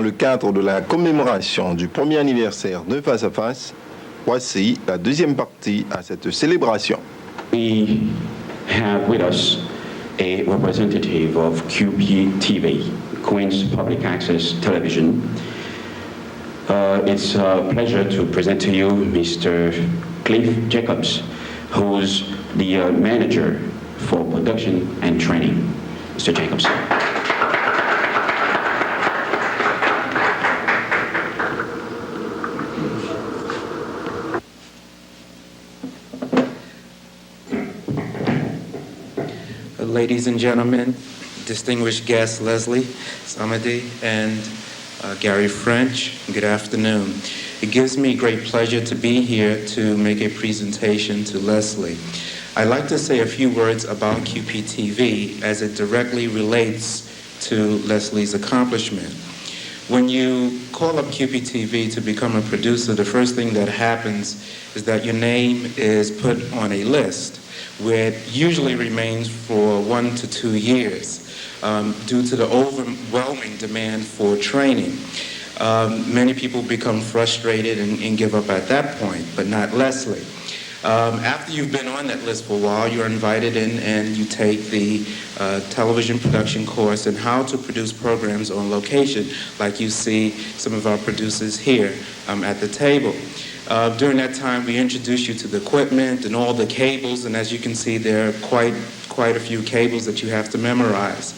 le cadre de la commémoration du premier anniversaire de Face à Face, voici la deuxième partie à cette célébration. We have with us a representative of QPTV, Queen's Public Access Television. It's a pleasure to present to you Mr. Cliff Jacobs, who's the manager for production and training. Mr. Jacobs. Ladies and gentlemen, distinguished guests Leslie Samadi and Gary French, good afternoon. It gives me great pleasure to be here to make a presentation to Leslie. I'd like to say a few words about QPTV as it directly relates to Leslie's accomplishment. When you call up QPTV to become a producer, the first thing that happens is that your name is put on a list where it usually remains for 1 to 2 years due to the overwhelming demand for training. Many people become frustrated and give up at that point, but not Leslie. After you've been on that list for a while, you're invited in and you take the television production course and how to produce programs on location, like you see some of our producers here at the table. During that time, we introduce you to the equipment and all the cables, and as you can see, there are quite a few cables that you have to memorize.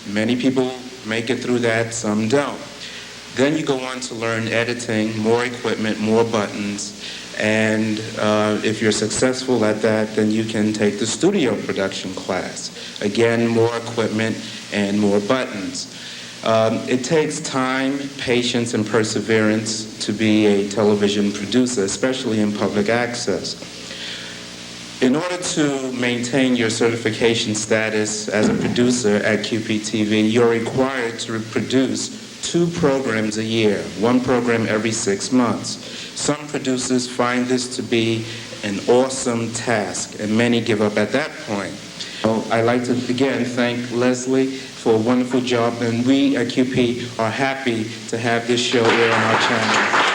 Many people make it through that, some don't. Then you go on to learn editing, more equipment, more buttons, and if you're successful at that, then you can take the studio production class. Again, more equipment and more buttons. It takes time, patience, and perseverance to be a television producer, especially in public access. In order to maintain your certification status as a producer at QPTV, you're required to produce 2 programs a year, 1 program every 6 months. Some producers find this to be an awesome task, and many give up at that point. So I'd like to again thank Leslie for a wonderful job, and we at QP are happy to have this show air on our channel.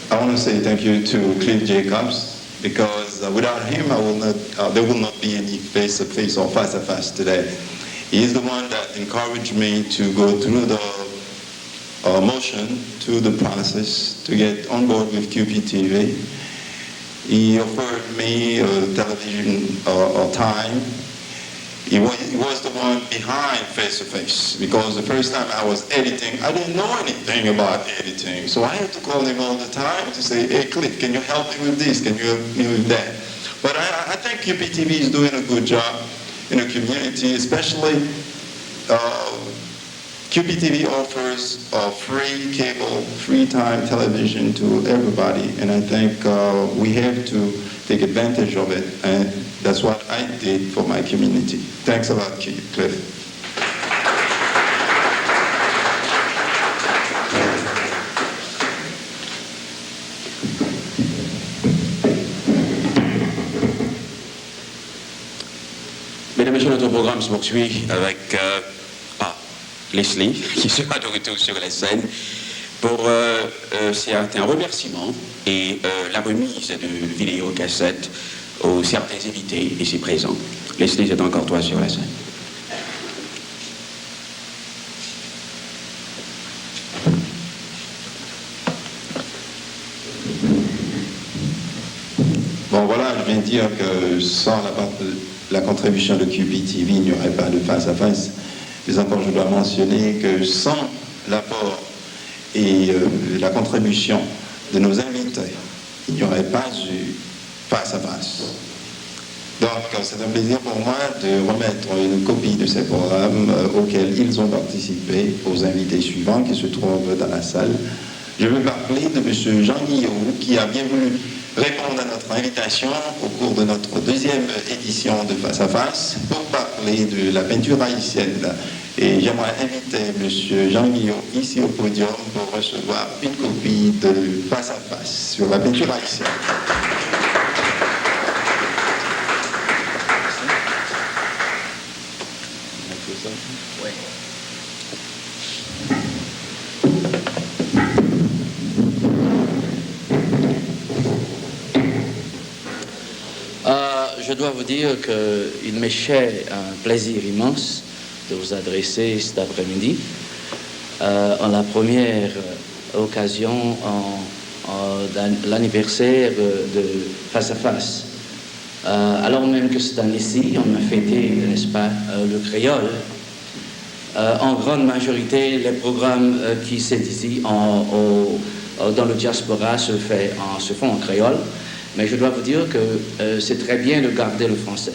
I want to say thank you to Cliff Jacobs, because without him, there will not be any face-to-face or face-to-face today. He is the one that encouraged me to go through the motion, through the process, to get on board with QPTV. He offered me television time. He was the one behind face-to-face, because the first time I was editing, I didn't know anything about editing. So I had to call him all the time to say, hey, Cliff, can you help me with this? Can you help me with that? But I think QPTV is doing a good job in the community, especially QPTV offers free cable, free time television to everybody. And I think we have to take advantage of it. And that's what I did for my community. Thanks a lot, Cliff. Mesdames et messieurs, notre programme se poursuit avec Leslie, qui sera de retour sur la scène pour certains remerciements et la remise de vidéocassettes aux certains invités ici présents. Leslie, c'est encore toi sur la scène. Bon voilà, je viens de dire que sans la contribution de QPTV, il n'y aurait pas de face-à-face. Mais encore, je dois mentionner que sans l'apport et la contribution de nos invités, il n'y aurait pas eu face-à-face. Donc, c'est un plaisir pour moi de remettre une copie de ces programmes auxquels ils ont participé aux invités suivants qui se trouvent dans la salle. Je veux parler de M. Jean Guillaume qui a bien voulu répondre à notre invitation au cours de notre deuxième édition de Face à Face pour parler de la peinture haïtienne. Et j'aimerais inviter M. Jean-Guillaume ici au podium pour recevoir une copie de Face à Face sur la peinture haïtienne. Je dois vous dire qu'il m'est cher un plaisir immense de vous adresser cet après-midi en la première occasion de l'anniversaire de Face à Face. Alors même que cette année-ci, on a fêté, n'est-ce pas, le créole. En grande majorité, les programmes qui sont ici dans le diaspora se font en créole. Mais je dois vous dire que c'est très bien de garder le français.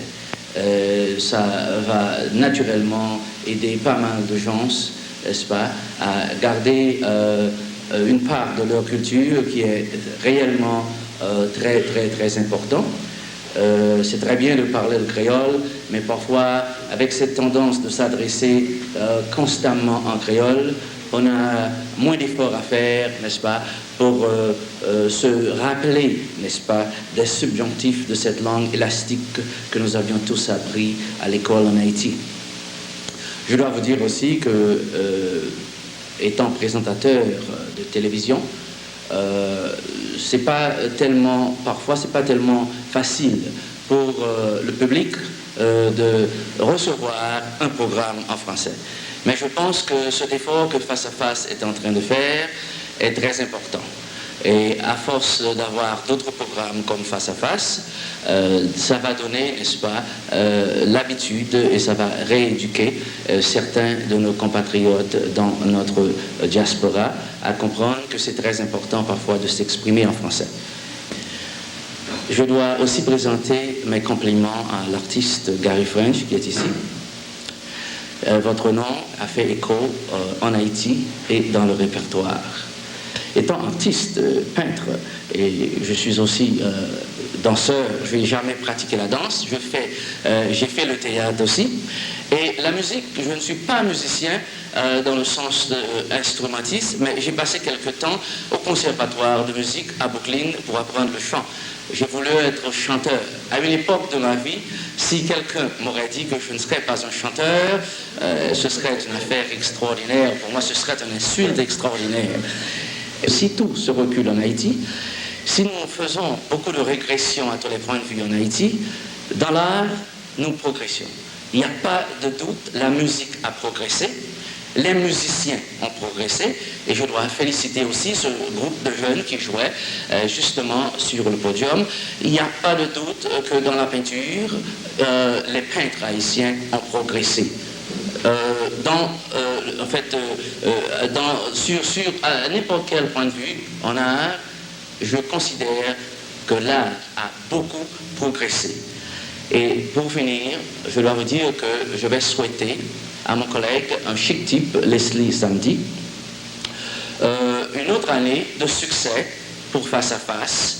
Ça va naturellement aider pas mal de gens, n'est-ce pas, à garder une part de leur culture qui est réellement très, très, très important. C'est très bien de parler le créole, mais parfois, avec cette tendance de s'adresser constamment en créole, on a moins d'efforts à faire, n'est-ce pas, pour se rappeler, n'est-ce pas, des subjonctifs de cette langue élastique que nous avions tous appris à l'école en Haïti. Je dois vous dire aussi que, étant présentateur de télévision, parfois c'est pas tellement facile pour le public de recevoir un programme en français. Mais je pense que cet effort que Face à Face est en train de faire est très important. Et à force d'avoir d'autres programmes comme Face à Face, ça va donner, n'est-ce pas, l'habitude et ça va rééduquer certains de nos compatriotes dans notre diaspora à comprendre que c'est très important parfois de s'exprimer en français. Je dois aussi présenter mes compliments à l'artiste Gary French qui est ici. Votre nom a fait écho en Haïti et dans le répertoire. Étant artiste, peintre, et je suis aussi danseur, je n'ai jamais pratiqué la danse, j'ai fait le théâtre aussi. Et la musique, je ne suis pas musicien dans le sens instrumentiste, mais j'ai passé quelques temps au conservatoire de musique à Brooklyn pour apprendre le chant. J'ai voulu être chanteur. À une époque de ma vie, si quelqu'un m'aurait dit que je ne serais pas un chanteur, ce serait une affaire extraordinaire. Pour moi, ce serait une insulte extraordinaire. Et si tout se recule en Haïti, si nous faisons beaucoup de régression à tous les points de vue en Haïti, dans l'art, nous progressions. Il n'y a pas de doute, la musique a progressé. Les musiciens ont progressé et je dois féliciter aussi ce groupe de jeunes qui jouaient justement sur le podium. Il n'y a pas de doute que dans la peinture, les peintres haïtiens ont progressé. Sur n'importe quel point de vue en art, je considère que l'art a beaucoup progressé. Et pour finir, je dois vous dire que je vais souhaiter à mon collègue, un chic type, Leslie Samedi, une autre année de succès pour Face à Face.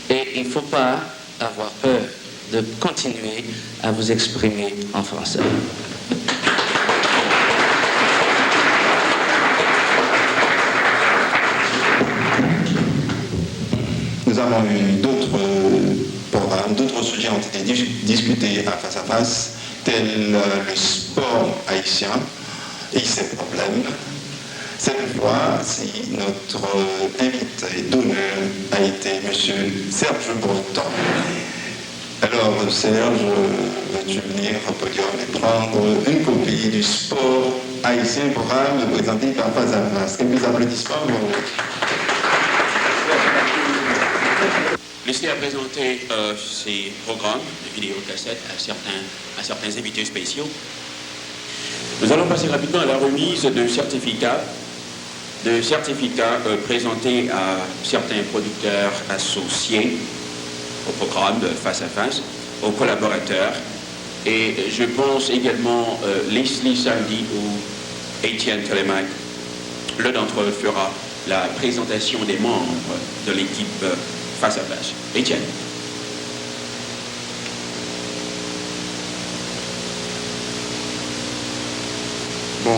Et il ne faut pas avoir peur de continuer à vous exprimer en français. Nous avons eu d'autres programmes, d'autres sujets ont été discutés à Face à Face, tels le sport haïtien et ses problèmes. Cette fois, notre invité d'honneur a été M. Serge Breton. Alors, Serge, veux-tu venir au podium et prendre une copie du sport haïtien, programme présenté par Face à Face. Quelques applaudissements pour vous. Leslie a présenté ses programmes de vidéocassettes à certains invités spéciaux. Nous allons passer rapidement à la remise de certificats présentés à certains producteurs associés au programme de Face à Face, aux collaborateurs. Et je pense également Leslie Samedi ou Étienne Telemaque. L'un d'entre eux fera la présentation des membres de l'équipe face à face. Étienne. Bon,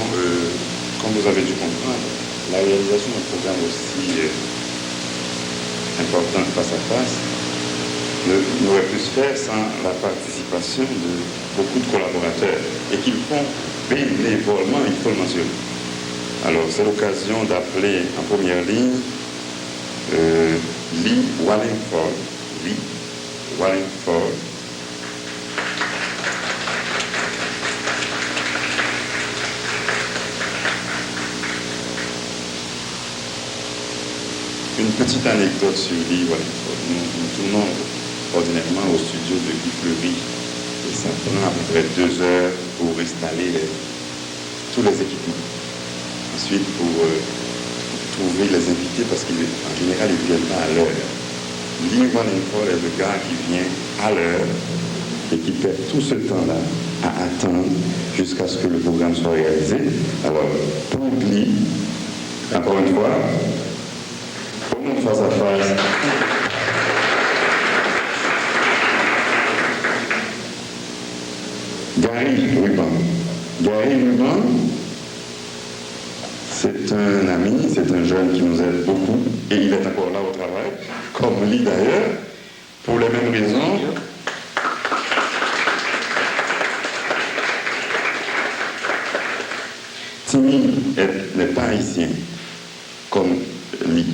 comme vous avez dû comprendre, la réalisation d'un programme aussi important face à face n'aurait pu se faire sans la participation de beaucoup de collaborateurs et qu'ils font bénévolement, il faut le mentionner. Alors, c'est l'occasion d'appeler en première ligne Lee Wallingford. Lee Wallingford. Une petite anecdote sur Lee Wallingford. Nous tournons ordinairement au studio de Guy Fleury et ça prend à peu près 2 heures pour installer tous les équipements. Ensuite, pour trouver les invités, parce qu'en général, ils ne viennent pas à l'heure. Lee Wallingford est le gars qui vient à l'heure et qui perd tout ce temps-là à attendre jusqu'à ce que le programme soit réalisé. Alors, pour Lee, encore une fois, face à face. Gary Ruban. Gary Ruban, c'est un ami, c'est un jeune qui nous aide beaucoup et il est encore là au travail, comme lui d'ailleurs, pour les mêmes raisons. Timmy n'est pas haïtien, comme lui.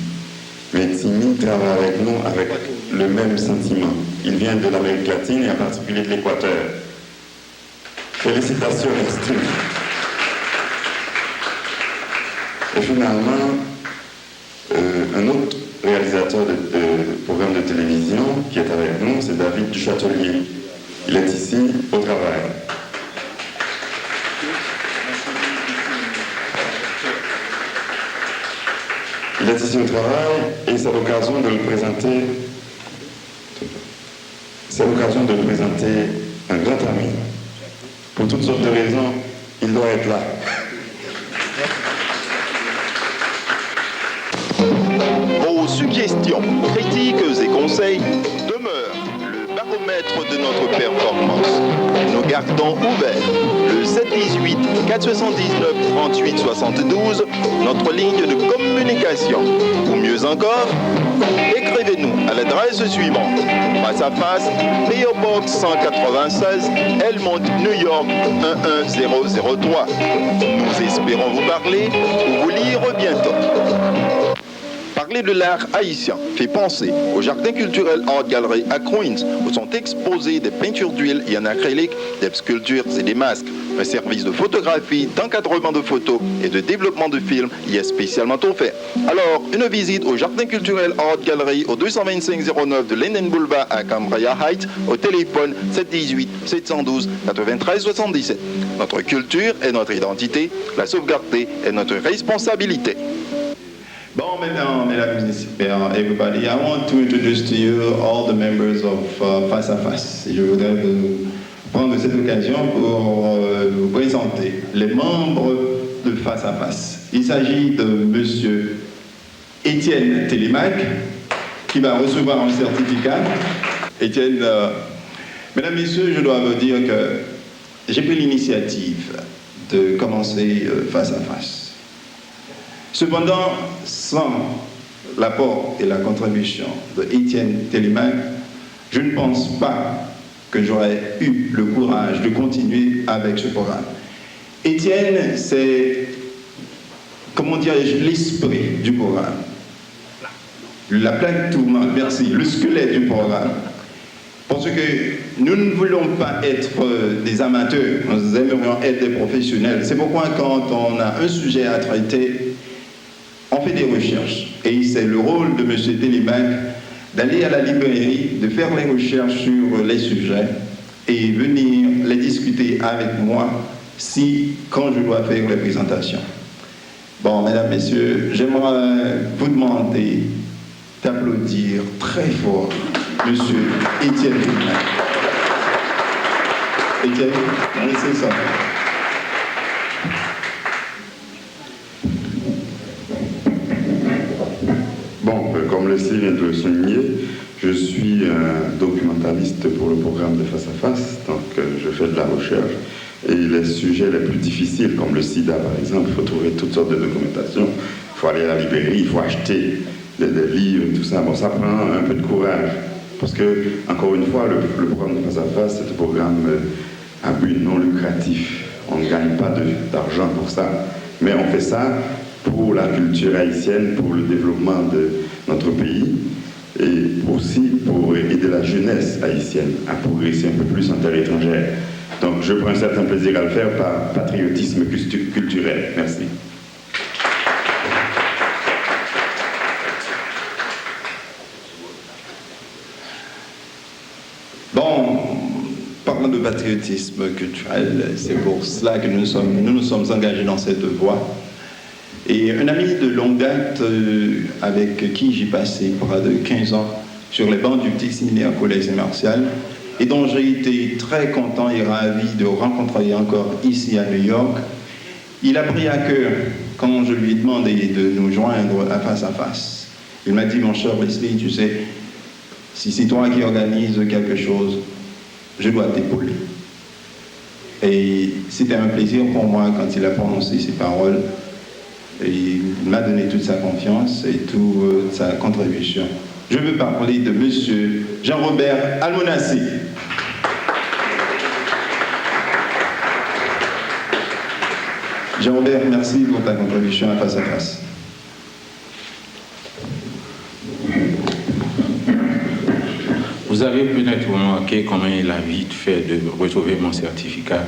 Mais Timmy travaille avec nous avec le même sentiment. Il vient de l'Amérique latine et en particulier de l'Équateur. Félicitations, Timmy. Et finalement, un autre réalisateur de programme de télévision qui est avec nous, c'est David Duchâtelier. Il est ici au travail. Il est ici au travail et c'est l'occasion de le présenter. C'est l'occasion de le présenter un grand ami. Pour toutes sortes de raisons, il doit être là. Vos suggestions, critiques et conseils demeurent le baromètre de notre performance. Nous gardons ouvert le 718 479 38 72, notre ligne de communication. Ou mieux encore, écrivez-nous à l'adresse suivante: face à face, PO Box 196, Elmont, New York 11003. Nous espérons vous parler ou vous lire bientôt. Parler de l'art haïtien fait penser au jardin culturel Art Gallery à Queens, où sont exposées des peintures d'huile et en acrylique, des sculptures et des masques. Un service de photographie, d'encadrement de photos et de développement de films y est spécialement offert. Alors, une visite au jardin culturel Art Gallery au 225-09 de Linden Boulevard à Cambria Heights, au téléphone 718-712-93-77. Notre culture est notre identité, la sauvegarder est notre responsabilité. Bon, maintenant, mesdames et messieurs, everybody, I want to introduce to you all the members of Face à Face. Je voudrais prendre cette occasion pour vous présenter les membres de Face à Face. Il s'agit de monsieur Étienne Télémac, qui va recevoir un certificat. Étienne, mesdames et messieurs, je dois vous dire que j'ai pris l'initiative de commencer Face à Face. Cependant, sans l'apport et la contribution de Étienne Télémac, je ne pense pas que j'aurais eu le courage de continuer avec ce programme. Étienne, c'est, comment dirais-je, l'esprit du programme. La plaque tournante, merci, le squelette du programme. Parce que nous ne voulons pas être des amateurs, nous aimerions être des professionnels. C'est pourquoi quand on a un sujet à traiter, on fait des recherches. Et c'est le rôle de M. Télémac d'aller à la librairie, de faire les recherches sur les sujets et venir les discuter avec moi quand je dois faire les présentations. Bon, mesdames, messieurs, j'aimerais vous demander d'applaudir très fort M. Étienne Télémac. Étienne, c'est ça. comme Leslie vient de le souligner, je suis un documentaliste pour le programme de Face à Face, donc je fais de la recherche. Et les sujets les plus difficiles, comme le sida par exemple, il faut trouver toutes sortes de documentation, il faut aller à la librairie, il faut acheter des livres, tout ça. Bon, ça prend un peu de courage, parce que, encore une fois, le programme de Face à Face, c'est un programme à but non lucratif. On ne gagne pas d'argent pour ça, mais on fait ça pour la culture haïtienne, pour le développement de notre pays, et aussi pour aider la jeunesse haïtienne à progresser un peu plus en terre étrangère. Donc je prends un certain plaisir à le faire par patriotisme culturel. Merci. Bon, parlant de patriotisme culturel, c'est pour cela que nous nous sommes engagés dans cette voie. Et un ami de longue date avec qui j'ai passé près de 15 ans sur les bancs du petit séminaire Collège Saint-Martial, et dont j'ai été très content et ravi de rencontrer encore ici à New York, il a pris à cœur quand je lui ai demandé de nous joindre à Face. Il m'a dit, mon cher Leslie, tu sais, si c'est toi qui organises quelque chose, je dois t'épauler. Et c'était un plaisir pour moi quand il a prononcé ces paroles. Et il m'a donné toute sa confiance et toute sa contribution. Je veux parler de monsieur Jean-Robert Almonassi. Jean-Robert, merci pour ta contribution à Face à Face. Vous avez peut-être remarqué comment il a vite fait de retrouver mon certificat.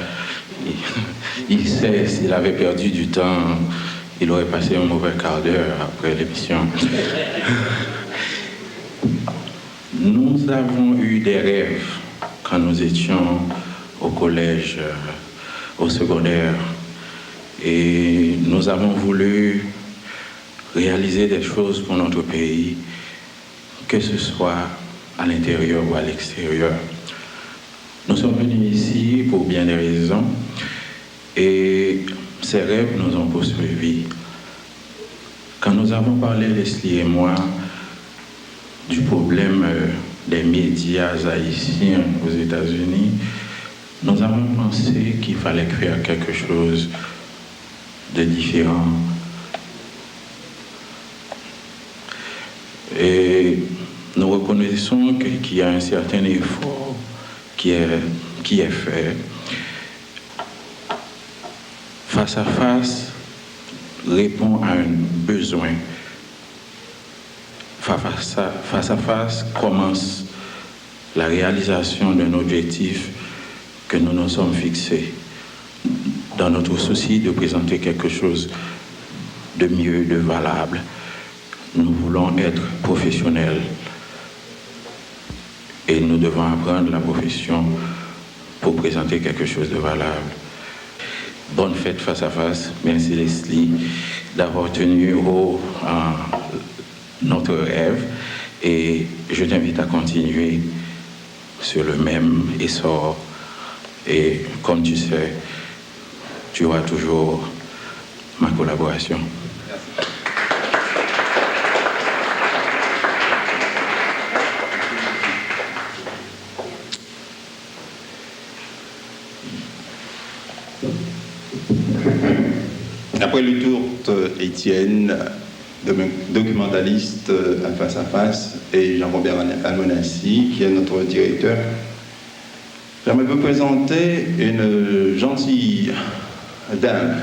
Il sait, s'il avait perdu du temps, il aurait passé un mauvais quart d'heure après l'émission. Nous avons eu des rêves quand nous étions au collège, au secondaire, et nous avons voulu réaliser des choses pour notre pays, que ce soit à l'intérieur ou à l'extérieur. Nous sommes venus ici pour bien des raisons, et ces rêves nous ont poursuivis. Quand nous avons parlé, Leslie et moi, du problème des médias haïtiens aux États-Unis, nous avons pensé qu'il fallait faire quelque chose de différent. Et nous reconnaissons qu'il y a un certain effort qui est fait. Face à Face répond à un besoin. Face à Face commence la réalisation d'un objectif que nous nous sommes fixés dans notre souci de présenter quelque chose de mieux, de valable. Nous voulons être professionnels et nous devons apprendre la profession pour présenter quelque chose de valable. Bonne fête Face à Face. Merci Leslie d'avoir tenu notre rêve et je t'invite à continuer sur le même essor et comme tu sais, tu auras toujours ma collaboration. Après le tour d'Étienne, documentaliste à Face, et Jean-Robert Almonassi, qui est notre directeur, j'aimerais vous présenter une gentille dame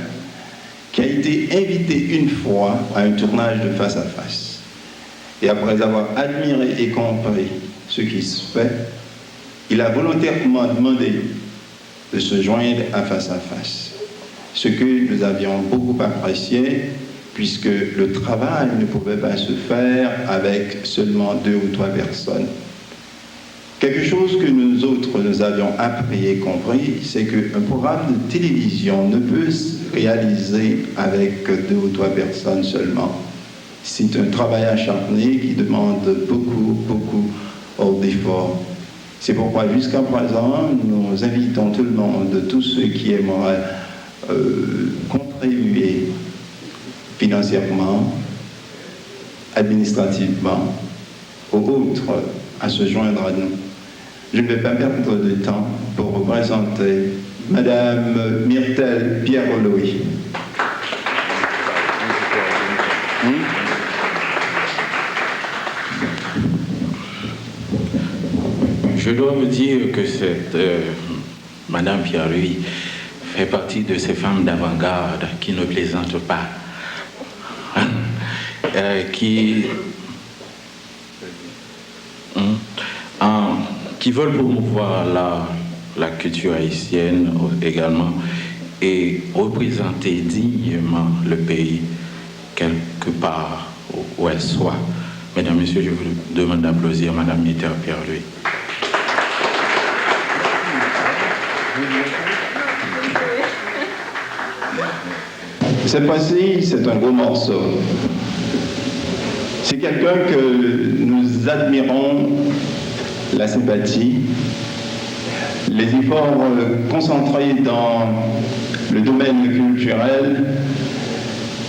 qui a été invitée une fois à un tournage de Face à Face. Et après avoir admiré et compris ce qui se fait, il a volontairement demandé de se joindre à Face. Ce que nous avions beaucoup apprécié, puisque le travail ne pouvait pas se faire avec seulement 2 ou 3 personnes. Quelque chose que nous autres, nous avions appris et compris, c'est qu'un programme de télévision ne peut se réaliser avec 2 ou 3 personnes seulement. C'est un travail acharné qui demande beaucoup d'efforts. C'est pourquoi jusqu'à présent, nous invitons tout le monde, tous ceux qui aimeraient contribuer financièrement, administrativement, ou autres à se joindre à nous. Je ne vais pas perdre de temps pour vous présenter Madame Myrtelle Pierre-Louis. Je dois vous dire que cette Madame Pierre-Louis fait partie de ces femmes d'avant-garde qui ne plaisantent pas, qui veulent promouvoir la culture haïtienne également et représenter dignement le pays quelque part où elle soit. Mesdames, Messieurs, je vous demande d'applaudir Madame Myrtelle Pierre-Louis. Cette fois-ci, c'est un gros morceau. C'est quelqu'un que nous admirons, la sympathie, les efforts concentrés dans le domaine culturel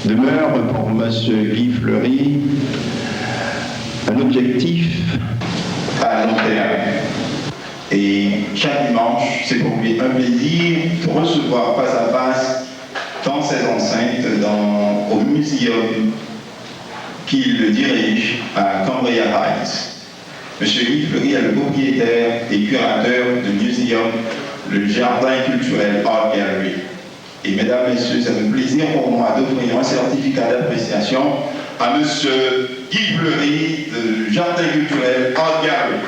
demeurent pour M. Guy Fleury un objectif à long terme. Et chaque dimanche, c'est pour lui un plaisir de recevoir face à face dans ces enceintes, au muséum qu'il dirige à Cambria Heights. M. Guy Fleury est le propriétaire et curateur du muséum, le Jardin culturel Art Gallery. Et mesdames, messieurs, c'est un plaisir pour moi d'offrir un certificat d'appréciation à M. Guy Fleury du Jardin culturel Art Gallery.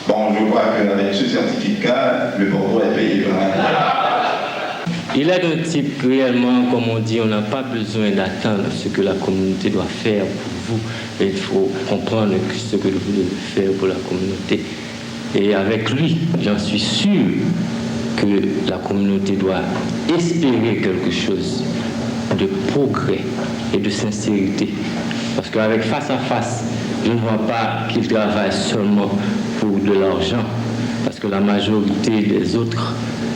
Bon, je crois qu'avec ce certificat, le Bordeaux est payé. Il est d'un type réellement, comme on dit, on n'a pas besoin d'attendre ce que la communauté doit faire pour vous. Il faut comprendre ce que vous devez faire pour la communauté. Et avec lui, j'en suis sûr que la communauté doit espérer quelque chose de progrès et de sincérité. Parce qu'avec face à face, je ne vois pas qu'il travaille seulement pour de l'argent. Parce que la majorité des autres,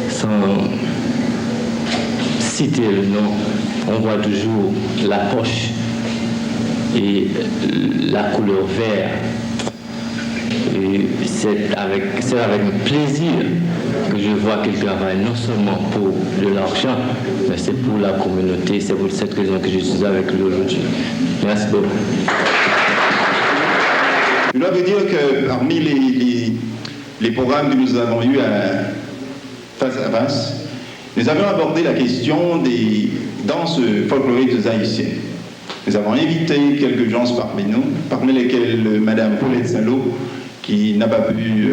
sans citer le nom, on voit toujours la poche et la couleur vert. Et c'est avec un plaisir que je vois qu'il travaille non seulement pour de l'argent, mais c'est pour la communauté. C'est pour cette raison que je suis avec lui aujourd'hui. Merci beaucoup. Je dois vous dire que parmi les programmes que nous avons eus face à face, nous avons abordé la question des danses folkloriques haïtiennes. Nous avons invité quelques gens parmi nous, parmi lesquels Mme Paulette Saint-Lô, qui n'a pas pu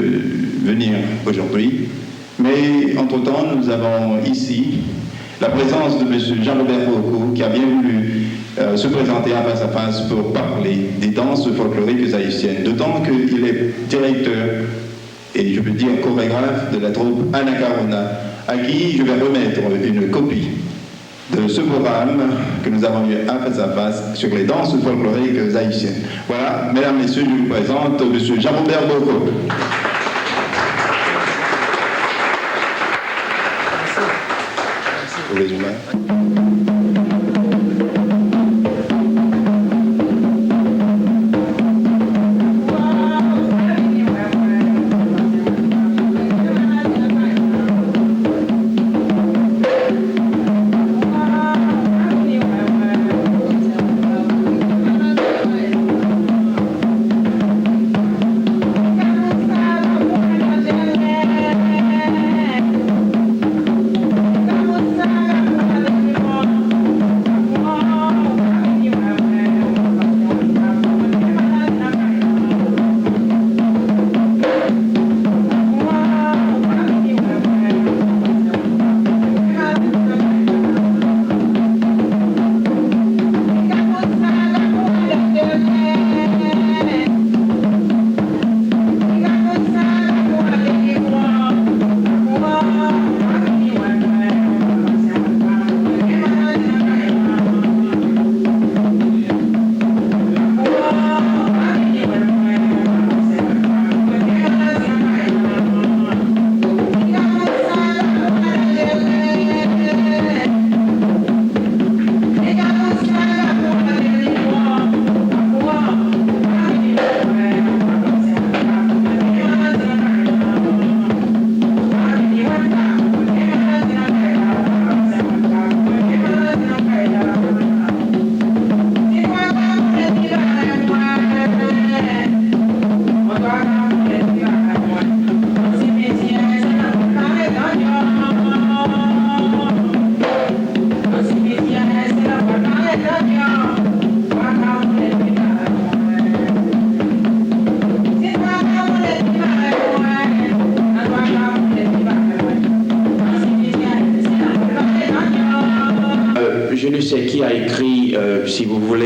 venir aujourd'hui. Mais entre-temps, nous avons ici la présence de M. Jean-Robert Bocco, qui a bien voulu se présenter à face pour parler des danses folkloriques haïtiennes. D'autant qu'il est directeur, et je peux dire chorégraphe, de la troupe Anacarona, à qui je vais remettre une copie de ce programme que nous avons eu à face sur les danses folkloriques haïtiennes. Voilà, mesdames, messieurs, je vous présente M. Jean-Robert Bocco. Pour les humains.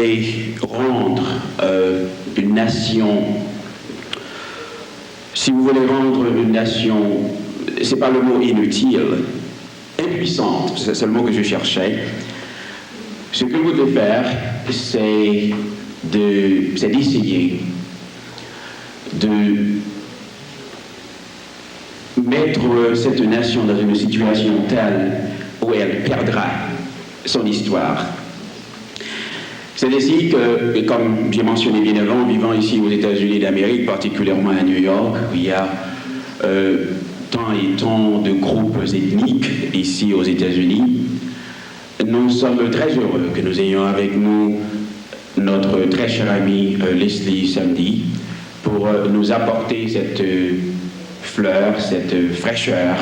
voulez rendre une nation, si vous voulez rendre une nation, c'est pas le mot inutile, impuissante, c'est le mot que je cherchais, ce que vous devez faire, c'est d'essayer de mettre cette nation dans une situation telle où elle perdra son histoire. C'est ainsi que, comme j'ai mentionné bien avant, vivant ici aux États-Unis d'Amérique, particulièrement à New York, où il y a tant et tant de groupes ethniques ici aux États-Unis, nous sommes très heureux que nous ayons avec nous notre très cher ami Leslie Samedi pour nous apporter cette fleur, cette fraîcheur.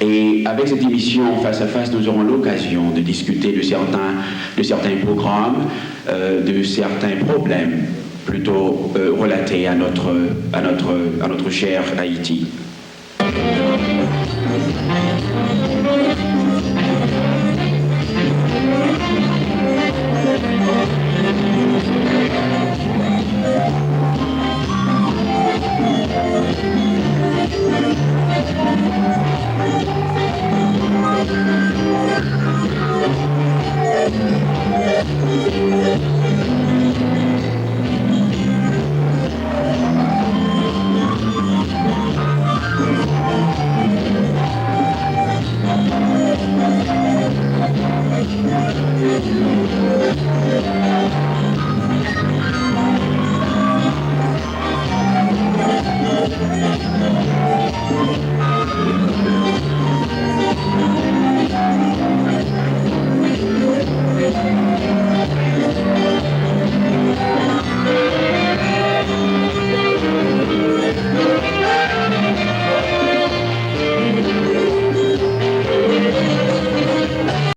Et avec cette émission Face à Face, nous aurons l'occasion de discuter de certains programmes, de certains problèmes plutôt relatés à notre cher Haïti.